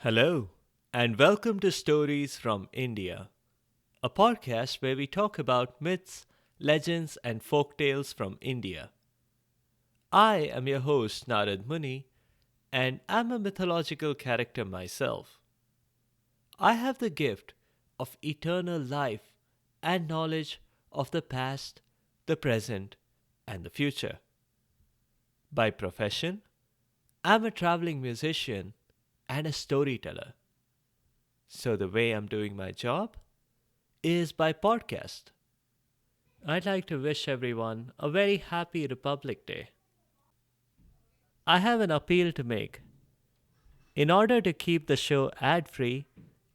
Hello, and welcome to Stories from India, a podcast where we talk about myths, legends, and folk tales from India. I am your host, Narad Muni, and I'm a mythological character myself. I have the gift of eternal life and knowledge of the past, the present, and the future. By profession, I'm a traveling musician and a storyteller. So, the way I'm doing my job is by podcast. I'd like to wish everyone a very happy Republic Day. I have an appeal to make. In order to keep the show ad free,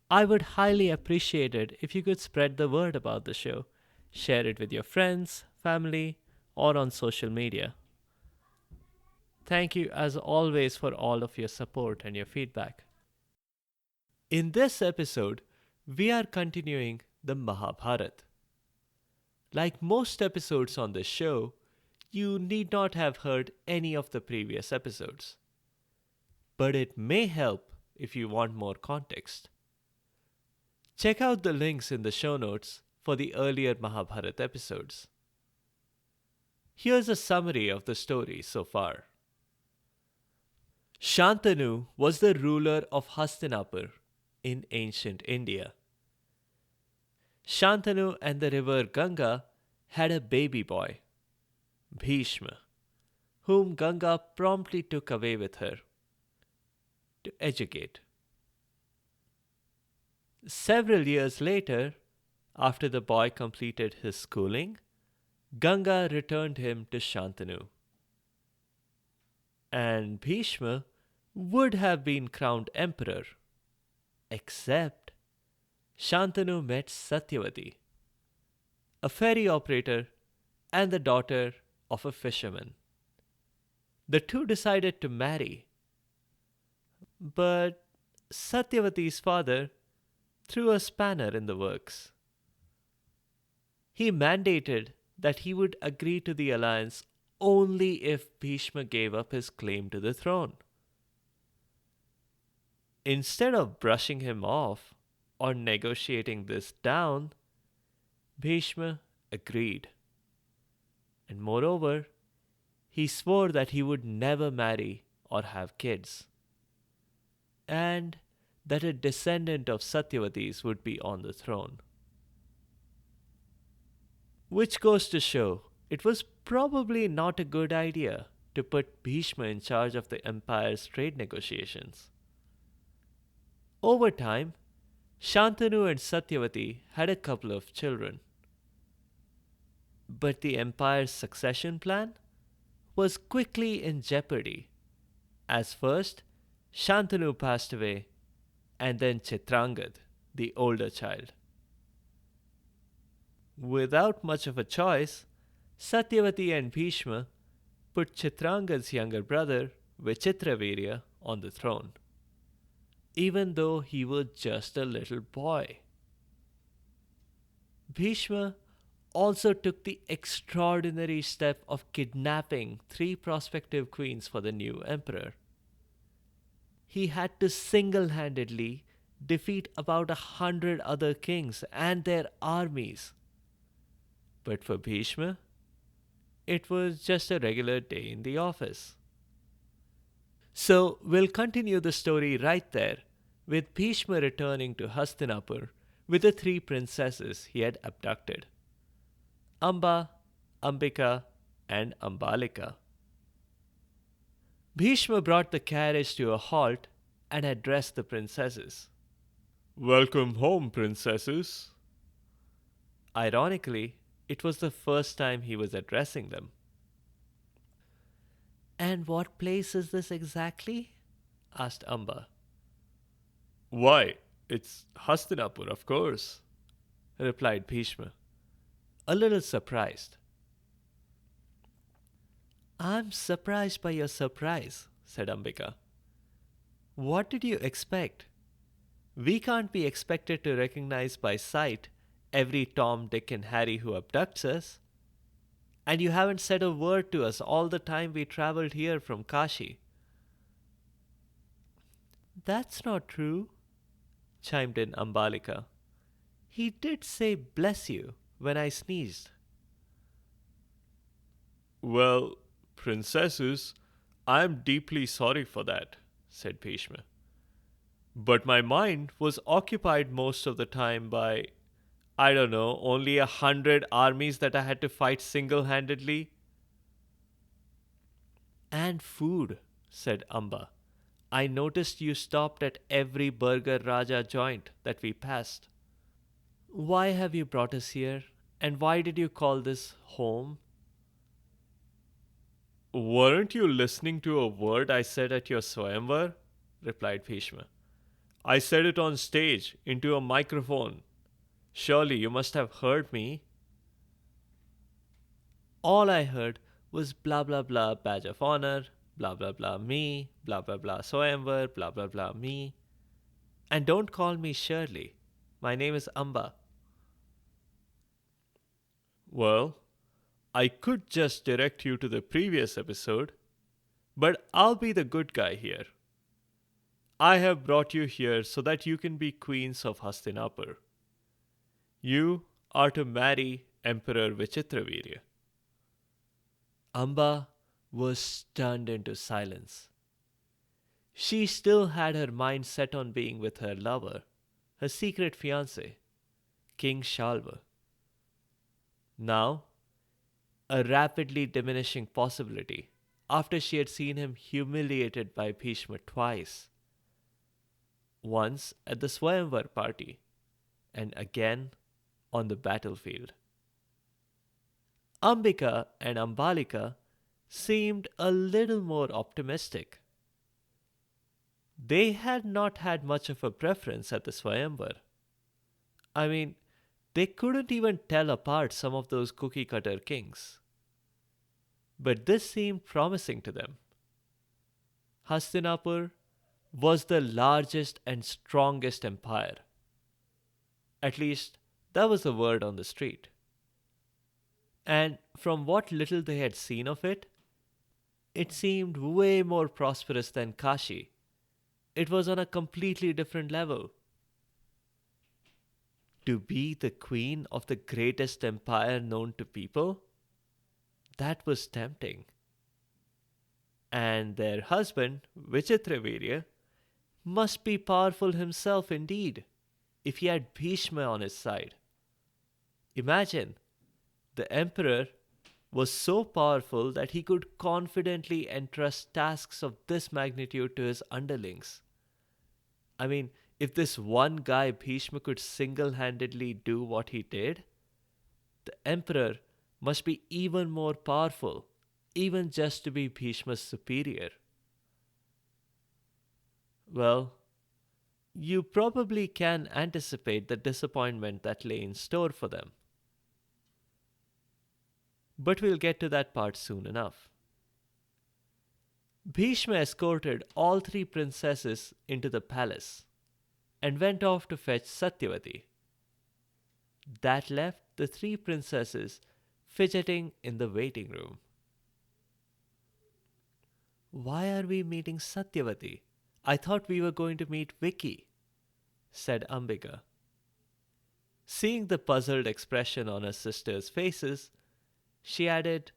I would highly appreciate it if you could spread the word about the show. Share it with your friends, family, or on social media. Thank you as always for all of your support and your feedback. In this episode, we are continuing the Mahabharat. Like most episodes on this show, you need not have heard any of the previous episodes. But it may help if you want more context. Check out the links in the show notes for the earlier Mahabharat episodes. Here's a summary of the story so far. Shantanu was the ruler of Hastinapur in ancient India. Shantanu and the river Ganga had a baby boy, Bhishma, whom Ganga promptly took away with her to educate. Several years later, after the boy completed his schooling, Ganga returned him to Shantanu. And Bhishma would have been crowned emperor, except Shantanu met Satyavati, a ferry operator and the daughter of a fisherman. The two decided to marry, but Satyavati's father threw a spanner in the works. He mandated that he would agree to the alliance only if Bhishma gave up his claim to the throne. Instead of brushing him off or negotiating this down, Bhishma agreed. And moreover, he swore that he would never marry or have kids, and that a descendant of Satyavati's would be on the throne. Which goes to show it was probably not a good idea to put Bhishma in charge of the empire's trade negotiations. Over time, Shantanu and Satyavati had a couple of children. But the empire's succession plan was quickly in jeopardy, as first Shantanu passed away and then Chitrangad, the older child. Without much of a choice, Satyavati and Bhishma put Chitrangad's younger brother, Vichitravirya, on the throne, even though he was just a little boy. Bhishma also took the extraordinary step of kidnapping three prospective queens for the new emperor. He had to single-handedly defeat about 100 other kings and their armies. But for Bhishma, it was just a regular day in the office. So we'll continue the story right there, with Bhishma returning to Hastinapur with the three princesses he had abducted: Amba, Ambika, and Ambalika. Bhishma brought the carriage to a halt and addressed the princesses. "Welcome home, princesses." Ironically, it was the first time he was addressing them. "And what place is this exactly?" asked Amba. "Why, it's Hastinapur, of course," replied Bhishma, a little surprised. "I'm surprised by your surprise," said Ambika. "What did you expect? We can't be expected to recognize by sight every Tom, Dick, and Harry who abducts us. And you haven't said a word to us all the time we traveled here from Kashi." That's not true, chimed in Ambalika. He did say bless you when I sneezed. Well, princesses, I'm deeply sorry for that, said Bhishma. But my mind was occupied most of the time by, I don't know, only 100 armies that I had to fight single handedly. And food, said Amba. I noticed you stopped at every Burger Raja joint that we passed. Why have you brought us here? And why did you call this home? Weren't you listening to a word I said at your Swayamvar? Replied Bhishma. I said it on stage, into a microphone. Surely you must have heard me. All I heard was blah blah blah badge of honor, blah blah blah me, blah blah blah Swayamvar, blah blah blah me. And don't call me Shirley. My name is Amba. Well, I could just direct you to the previous episode, but I'll be the good guy here. I have brought you here so that you can be queens of Hastinapur. You are to marry Emperor Vichitravirya. Amba was stunned into silence. She still had her mind set on being with her lover, her secret fiancé, King Shalva. Now, a rapidly diminishing possibility after she had seen him humiliated by Bhishma twice. Once at the Swayamvar party, and again on the battlefield. Ambika and Ambalika seemed a little more optimistic. They had not had much of a preference at the Swayamvar. I mean, they couldn't even tell apart some of those cookie cutter kings. But this seemed promising to them. Hastinapur was the largest and strongest empire. At least, that was the word on the street. And from what little they had seen of it, it seemed way more prosperous than Kashi. It was on a completely different level. To be the queen of the greatest empire known to people? That was tempting. And their husband, Vichitravirya, must be powerful himself indeed, if he had Bhishma on his side. Imagine, the emperor was so powerful that he could confidently entrust tasks of this magnitude to his underlings. I mean, if this one guy Bhishma could single-handedly do what he did, the emperor must be even more powerful, even just to be Bhishma's superior. Well, you probably can anticipate the disappointment that lay in store for them. But we'll get to that part soon enough. Bhishma escorted all three princesses into the palace and went off to fetch Satyavati. That left the three princesses fidgeting in the waiting room. Why are we meeting Satyavati? I thought we were going to meet Vicky, said Ambika. Seeing the puzzled expression on her sisters' faces, she added,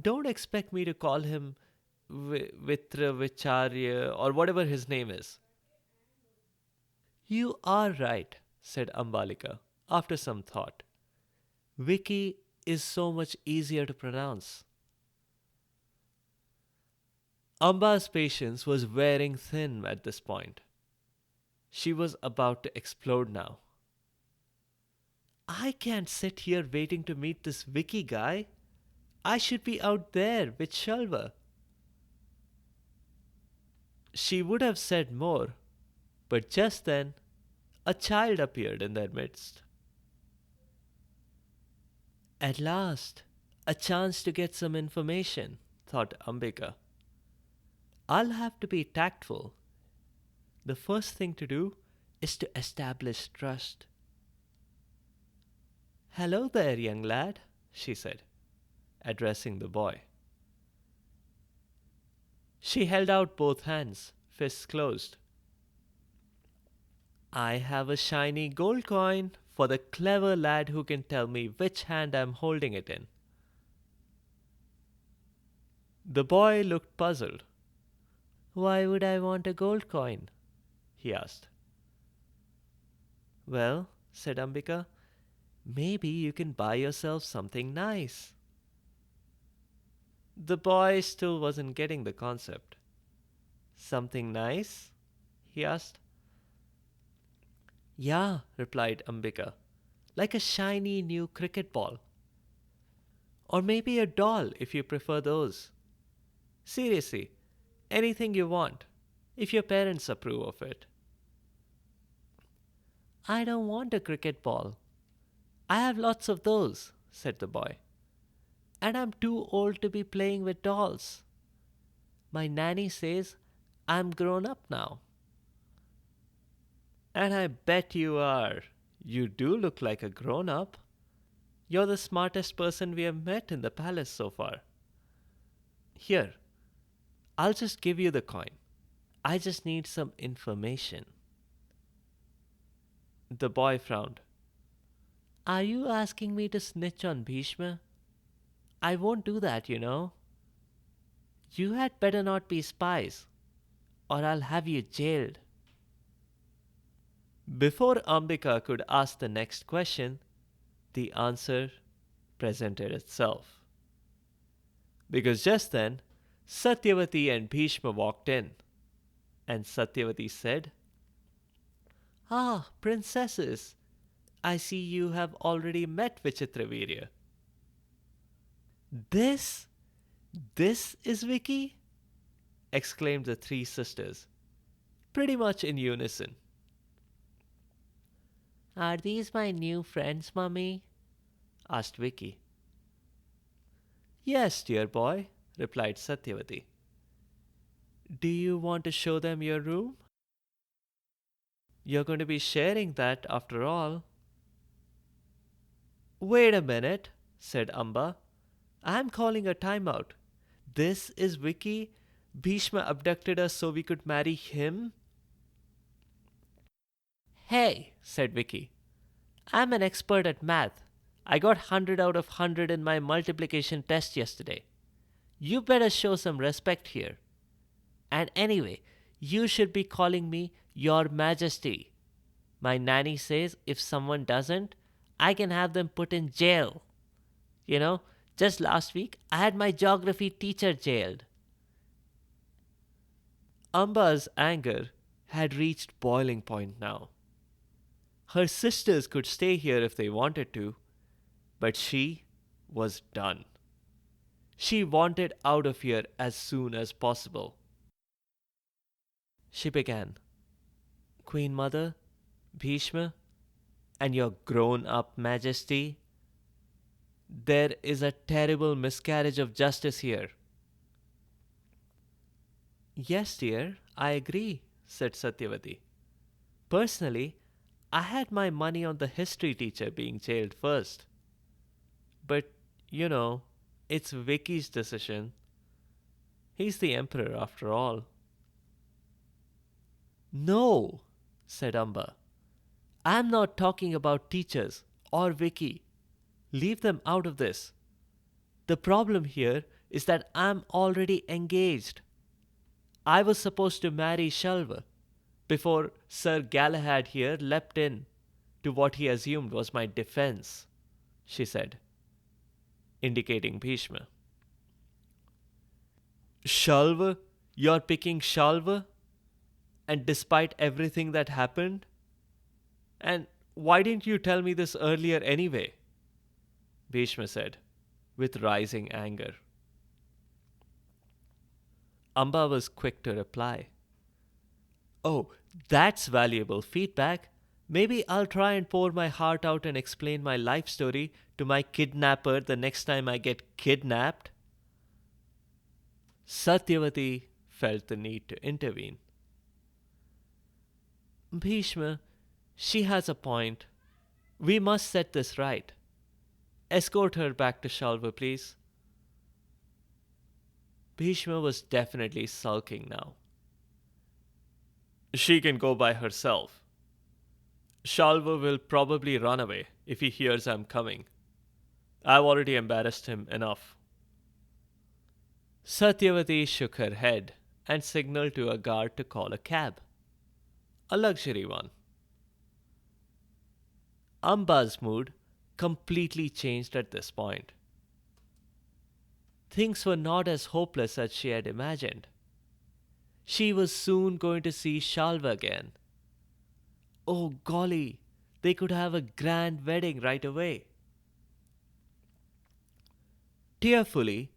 Don't expect me to call him Vicharya or whatever his name is. You are right, said Ambalika, after some thought. Vicky is so much easier to pronounce. Amba's patience was wearing thin at this point. She was about to explode now. I can't sit here waiting to meet this Vicky guy. I should be out there with Shalva. She would have said more, but just then a child appeared in their midst. At last, a chance to get some information, thought Ambika. I'll have to be tactful. The first thing to do is to establish trust. Hello there, young lad, she said, addressing the boy. She held out both hands, fists closed, I have a shiny gold coin for the clever lad who can tell me which hand I'm holding it in. The boy looked puzzled. Why would I want a gold coin? He asked. Well, said Ambika, maybe you can buy yourself something nice. The boy still wasn't getting the concept. Something nice? He asked. Yeah, replied Ambika, like a shiny new cricket ball. Or maybe a doll if you prefer those. Seriously, anything you want, if your parents approve of it. I don't want a cricket ball. I have lots of those, said the boy. And I'm too old to be playing with dolls. My nanny says I'm grown up now. And I bet you are. You do look like a grown up. You're the smartest person we have met in the palace so far. Here, I'll just give you the coin. I just need some information. The boy frowned. Are you asking me to snitch on Bhishma? I won't do that, you know. You had better not be spies, or I'll have you jailed. Before Ambika could ask the next question, the answer presented itself. Because just then, Satyavati and Bhishma walked in, and Satyavati said, Ah, princesses, I see you have already met Vichitravirya. This? This is Vicky? Exclaimed the three sisters, pretty much in unison. Are these my new friends, Mummy? Asked Vicky. Yes, dear boy, replied Satyavati. Do you want to show them your room? You're going to be sharing that after all. Wait a minute, said Amba. I'm calling a timeout. This is Vicky. Bhishma abducted us so we could marry him? Hey, said Vicky. I'm an expert at math. I got 100 out of 100 in my multiplication test yesterday. You better show some respect here. And anyway, you should be calling me Your Majesty. My nanny says if someone doesn't, I can have them put in jail. You know, just last week I had my geography teacher jailed. Amba's anger had reached boiling point now. Her sisters could stay here if they wanted to, but she was done. She wanted out of here as soon as possible. She began, Queen Mother, Bhishma, and your grown-up Majesty, there is a terrible miscarriage of justice here. Yes, dear, I agree, said Satyavati. Personally, I had my money on the history teacher being jailed first. But, you know, it's Vicky's decision. He's the emperor after all. No, said Amba. I'm not talking about teachers or Vicky. Leave them out of this. The problem here is that I'm already engaged. I was supposed to marry Shalva before Sir Galahad here leapt in to what he assumed was my defense, she said, indicating Bhishma. Shalva? You're picking Shalva? And despite everything that happened? And why didn't you tell me this earlier anyway? Bhishma said, with rising anger. Amba was quick to reply. Oh, that's valuable feedback. Maybe I'll try and pour my heart out and explain my life story to my kidnapper the next time I get kidnapped. Satyavati felt the need to intervene. Bhishma, she has a point. We must set this right. Escort her back to Shalva, please. Bhishma was definitely sulking now. She can go by herself, Shalva will probably run away if he hears I'm coming. I've already embarrassed him enough. Satyavati shook her head and signaled to a guard to call a cab, a luxury one. Amba's mood completely changed at this point. Things were not as hopeless as she had imagined. She was soon going to see Shalva again. Oh golly, they could have a grand wedding right away. Tearfully,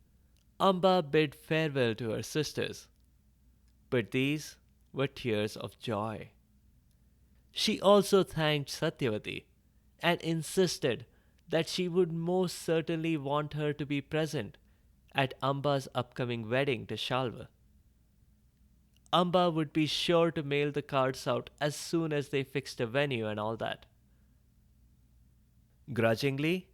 Amba bid farewell to her sisters, but these were tears of joy. She also thanked Satyavati and insisted that she would most certainly want her to be present at Amba's upcoming wedding to Shalva. Amba would be sure to mail the cards out as soon as they fixed a venue and all that. Grudgingly,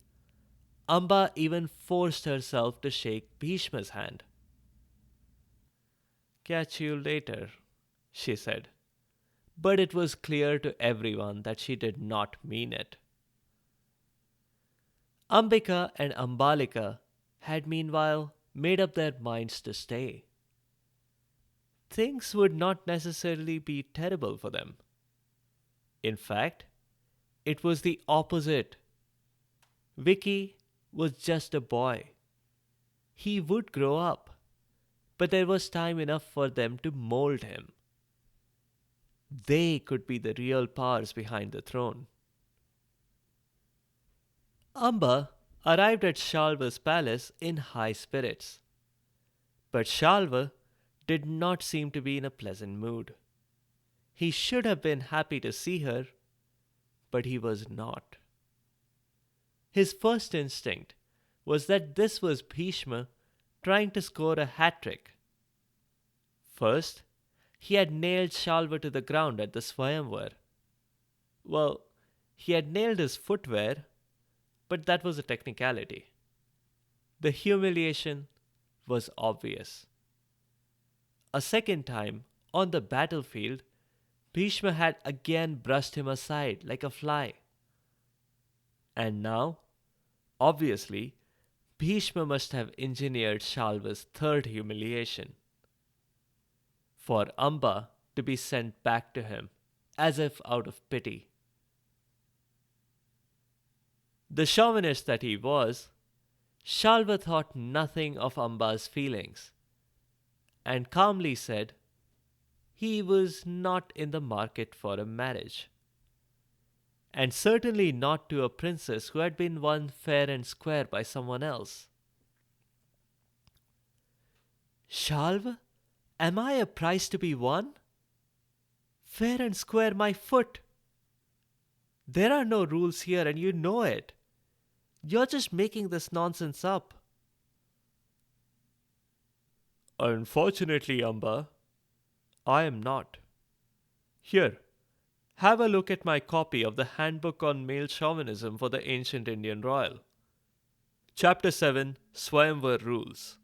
Amba even forced herself to shake Bhishma's hand. Catch you later, she said, but it was clear to everyone that she did not mean it. Ambika and Ambalika had meanwhile made up their minds to stay. Things would not necessarily be terrible for them. In fact, it was the opposite. Vicky was just a boy. He would grow up, but there was time enough for them to mold him. They could be the real powers behind the throne. Amba arrived at Shalva's palace in high spirits. But Shalva did not seem to be in a pleasant mood. He should have been happy to see her, but he was not. His first instinct was that this was Bhishma trying to score a hat trick. First, he had nailed Shalva to the ground at the Swayamvar. Well, he had nailed his footwear, but that was a technicality. The humiliation was obvious. A second time, on the battlefield, Bhishma had again brushed him aside like a fly. And now, obviously, Bhishma must have engineered Shalva's third humiliation. For Amba to be sent back to him, as if out of pity. The chauvinist that he was, Shalva thought nothing of Amba's feelings, and calmly said he was not in the market for a marriage, and certainly not to a princess who had been won fair and square by someone else. Shalva, am I a prize to be won? Fair and square my foot. There are no rules here and you know it. You're just making this nonsense up. Unfortunately, Amba, I am not. Here, have a look at my copy of the Handbook on Male Chauvinism for the Ancient Indian Royal. Chapter 7, Swayamvar Rules.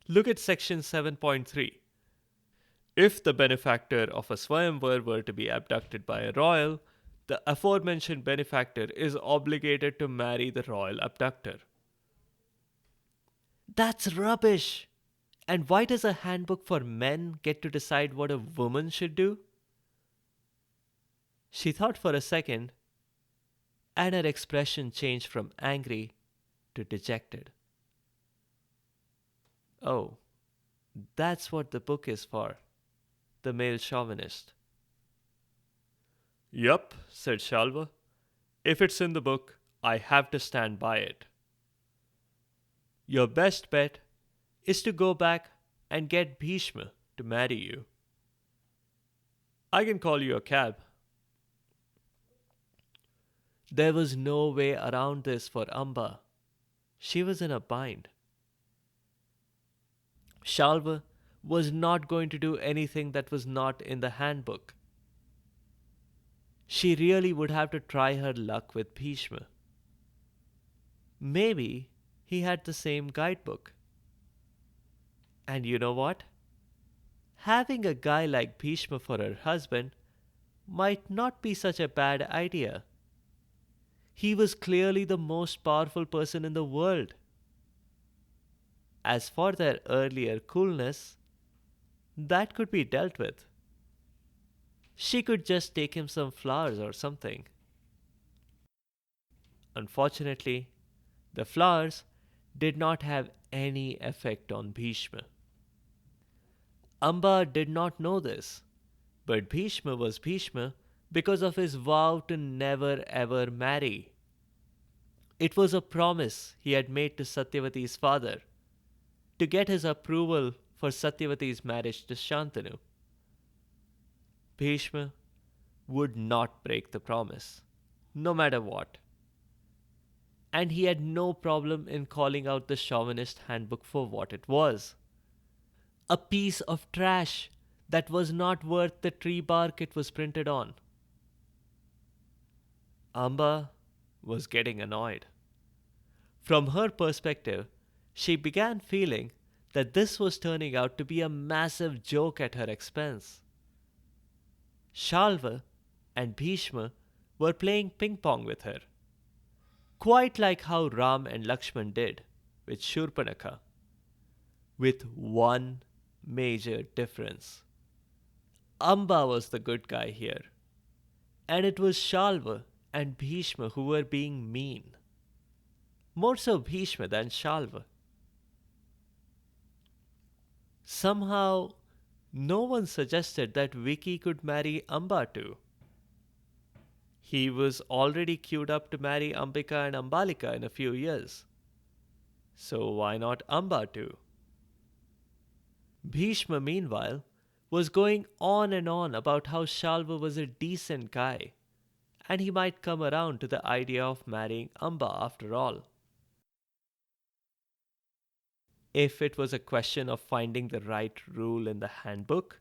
Look at section 7.3. If the benefactor of a Swayamvar were to be abducted by a royal, the aforementioned benefactor is obligated to marry the royal abductor. That's rubbish! And why does a handbook for men get to decide what a woman should do? She thought for a second, and her expression changed from angry to dejected. Oh, that's what the book is for, the male chauvinist. Yup, said Shalva. If it's in the book, I have to stand by it. Your best bet is to go back and get Bhishma to marry you. I can call you a cab. There was no way around this for Amba. She was in a bind. Shalva was not going to do anything that was not in the handbook. She really would have to try her luck with Bhishma. Maybe he had the same guidebook. And you know what? Having a guy like Bhishma for her husband might not be such a bad idea. He was clearly the most powerful person in the world. As for their earlier coolness, that could be dealt with. She could just take him some flowers or something. Unfortunately, the flowers did not have any effect on Bhishma. Amba did not know this, but Bhishma was Bhishma because of his vow to never ever marry. It was a promise he had made to Satyavati's father to get his approval for Satyavati's marriage to Shantanu. Bhishma would not break the promise, no matter what. And he had no problem in calling out the chauvinist handbook for what it was: a piece of trash that was not worth the tree bark it was printed on. Amba was getting annoyed. From her perspective, she began feeling that this was turning out to be a massive joke at her expense. Shalva and Bhishma were playing ping pong with her, quite like how Ram and Lakshman did with Shurpanakha, with one major difference. Amba was the good guy here, and it was Shalva and Bhishma who were being mean. More so Bhishma than Shalva. Somehow, no one suggested that Vicky could marry Amba too. He was already queued up to marry Ambika and Ambalika in a few years. So why not Amba too? Bhishma, meanwhile, was going on and on about how Shalva was a decent guy, and he might come around to the idea of marrying Amba after all. If it was a question of finding the right rule in the handbook,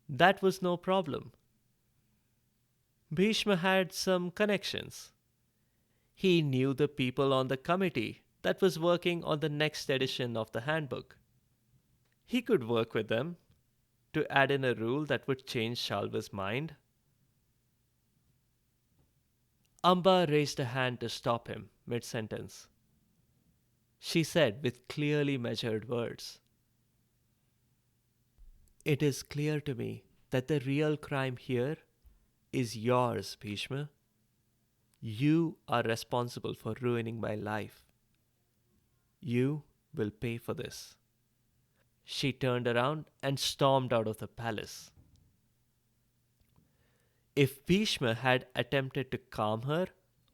that was no problem. Bhishma had some connections. He knew the people on the committee that was working on the next edition of the handbook. He could work with them to add in a rule that would change Shalva's mind. Amba raised a hand to stop him mid-sentence. She said with clearly measured words, "It is clear to me that the real crime here is yours, Bhishma. You are responsible for ruining my life. You will pay for this." She turned around and stormed out of the palace. If Bhishma had attempted to calm her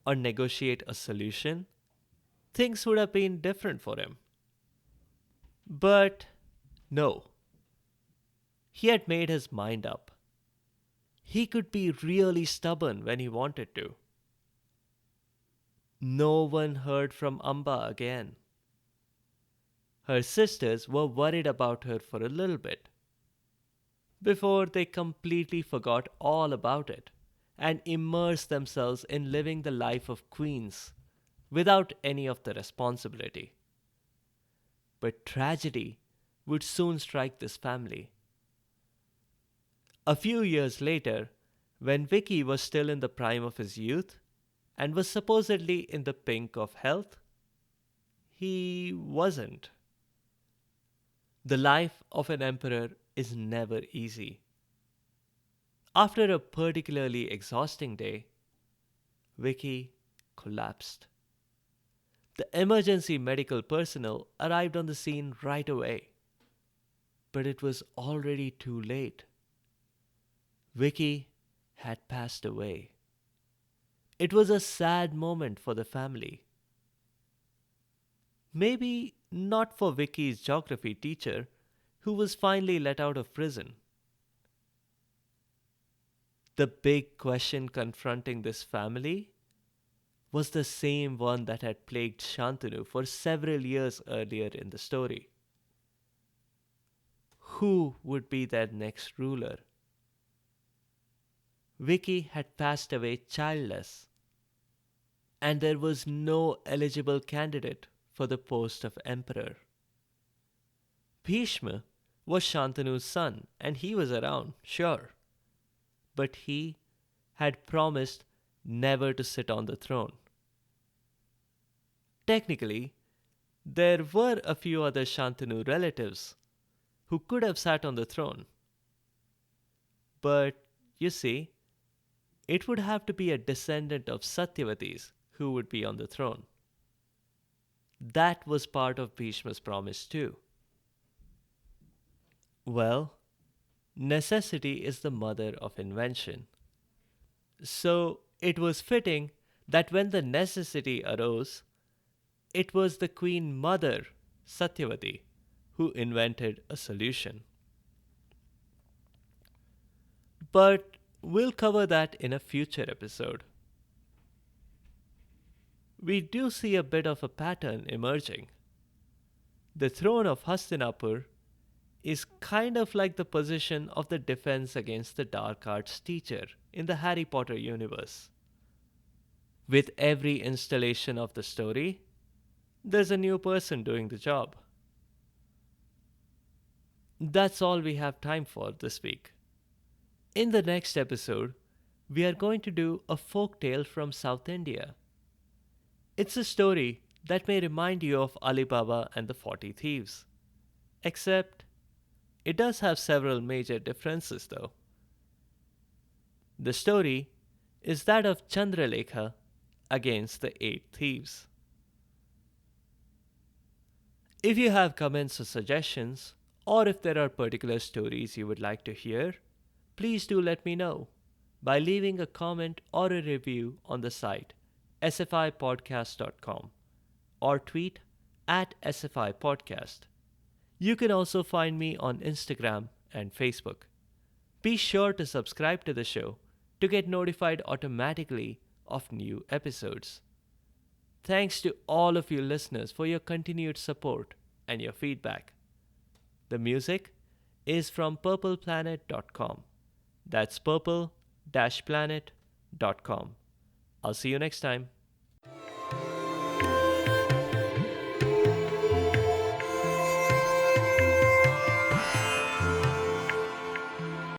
or negotiate a solution, things would have been different for him. But no. He had made his mind up. He could be really stubborn when he wanted to. No one heard from Amba again. Her sisters were worried about her for a little bit, before they completely forgot all about it and immersed themselves in living the life of queens without any of the responsibility. But tragedy would soon strike this family. A few years later, when Vicky was still in the prime of his youth and was supposedly in the pink of health, he wasn't. The life of an emperor is never easy. After a particularly exhausting day, Vicky collapsed. The emergency medical personnel arrived on the scene right away, but it was already too late. Vicky had passed away. It was a sad moment for the family. Maybe not for Vicky's geography teacher, who was finally let out of prison. The big question confronting this family was the same one that had plagued Shantanu for several years earlier in the story. Who would be their next ruler? Vicky had passed away childless, and there was no eligible candidate for the post of emperor. Bhishma was Shantanu's son, and he was around, sure. but he had promised never to sit on the throne. Technically, there were a few other Shantanu relatives who could have sat on the throne. But you see, it would have to be a descendant of Satyavatis who would be on the throne. That was part of Bhishma's promise too. Well, necessity is the mother of invention. So it was fitting that when the necessity arose, it was the Queen Mother, Satyavati, who invented a solution. But we'll cover that in a future episode. We do see a bit of a pattern emerging. The throne of Hastinapur is kind of like the position of the defense against the dark arts teacher in the Harry Potter universe. With every installation of the story, there's a new person doing the job. That's all we have time for this week. In the next episode, we are going to do a folk tale from South India. It's a story that may remind you of Ali Baba and the 40 Thieves. Except, it does have several major differences though. The story is that of Chandralekha against the 8 thieves. If you have comments or suggestions, or if there are particular stories you would like to hear, please do let me know by leaving a comment or a review on the site sfipodcast.com or tweet at sfipodcast. You can also find me on Instagram and Facebook. Be sure to subscribe to the show to get notified automatically of new episodes. Thanks to all of you listeners for your continued support and your feedback. The music is from purpleplanet.com. That's purple-planet.com. I'll see you next time.